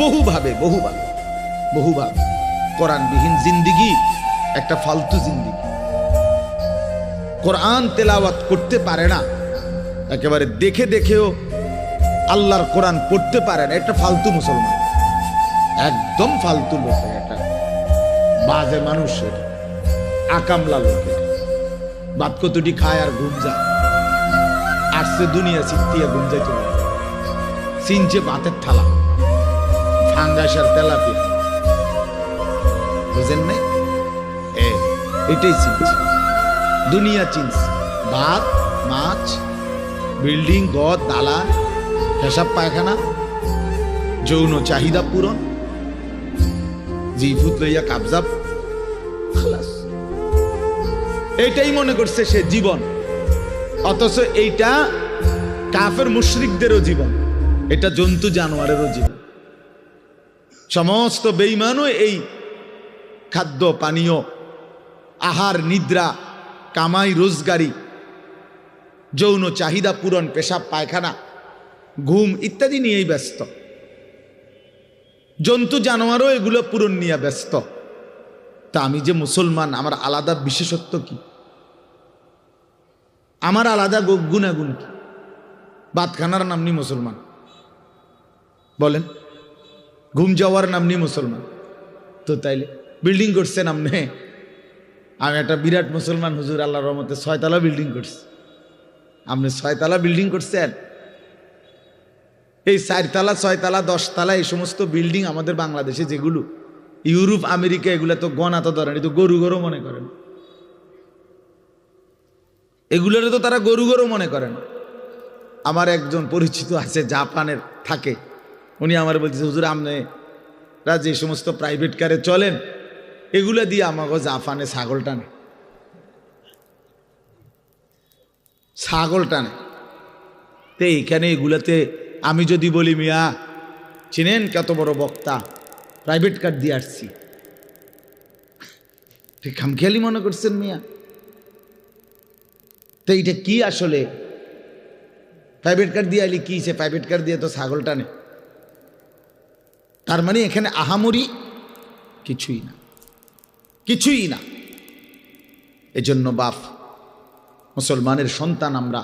বহুভাবে বহুভাবে বহুভাবে কোরআনবিহীন জিন্দিগি একটা ফালতু জিন্দিগি। কোরআন তেলাওয়াত করতে পারে না, একেবারে দেখে দেখেও আল্লাহর কোরআন পড়তে পারে না, এটা ফালতু মুসলমান, একদম ফালতু লোক, এটা বাজে মানুষ, এটা আকামলা লোক, বাদ কতটি খায় আর ঘুম যায়, আসছে দুনিয়া চিত্তিয়া ঘুম যাইতে চিনছে ভাতের থালা, ফাঙ্গাস আর তেলাপিয়া, বুঝেন নাই? এটাই চিনছে, দুনিয়া চিনছে, ভাত মাছ বিল্ডিং গদ দালান পেশাব পায়খানা যৌন চাহিদা পূরণ জিফুত লইয়া কাবজাব খালাস, এইটাই মনে করছে সে জীবন। অথচ এইটা কাফের মুশরিকদেরও জীবন, এটা জন্তু জানোয়ারেরও জীবন। সমস্ত বেঈমানও এই খাদ্য পানীয় আহার নিদ্রা কামাই রোজগারি যৌন চাহিদা পূরণ পেশাব পায়খানা ঘুম ইত্যাদি নিয়েই ব্যস্ত। জন্তু জানোয়ারও এগুলো পূরণ নিয়ে ব্যস্ত। তা আমি যে মুসলমান, আমার আলাদা বিশেষত্ব কি? আমার আলাদা গুণাগুণ কি? ভাতখানার নাম নি মুসলমান, বলেন, ঘুম যাওয়ার নাম নি মুসলমান। তো তাইলে বিল্ডিং করছেন আপনি, আমি একটা বিরাট মুসলমান হুজুর, আল্লাহর রহমতে 6 তলা বিল্ডিং করছি, আপনি 6 তলা বিল্ডিং করছেন। এই 4 তলা 6 তলা 10 তলা এই সমস্ত বিল্ডিং আমাদের বাংলাদেশে যেগুলো, ইউরোপ আমেরিকা এগুলো তো গণা তো ধরেন, তো গরু গরু মনে করেন, এগুলোর তো তারা গরু গরু মনে করেন। আমার একজন পরিচিত আছে জাপানের থাকে, উনি আমার বলছে হুজুর আপনারা যে সমস্ত প্রাইভেট কারে চলেন এগুলো দিয়ে আমাকে জাপানে ছাগল টানে, ছাগল টানে। তো এইখানে এগুলাতে আমি যদি বলি মিয়া চিনেন কত বড় বক্তা, প্রাইভেট কার দিয়ে আসছি, ঠিক খামখেয়ালি মনে করছেন মিয়া। তো এইটা কি আসলে? প্রাইভেট কার দিয়ে আইলে কি, সে প্রাইভেট কার দিয়ে তো ছাগল টানে, তার মানে এখানে আহামরি কিছুই না, কিছুই না। এজন্য বাপ মুসলমানের সন্তান আমরা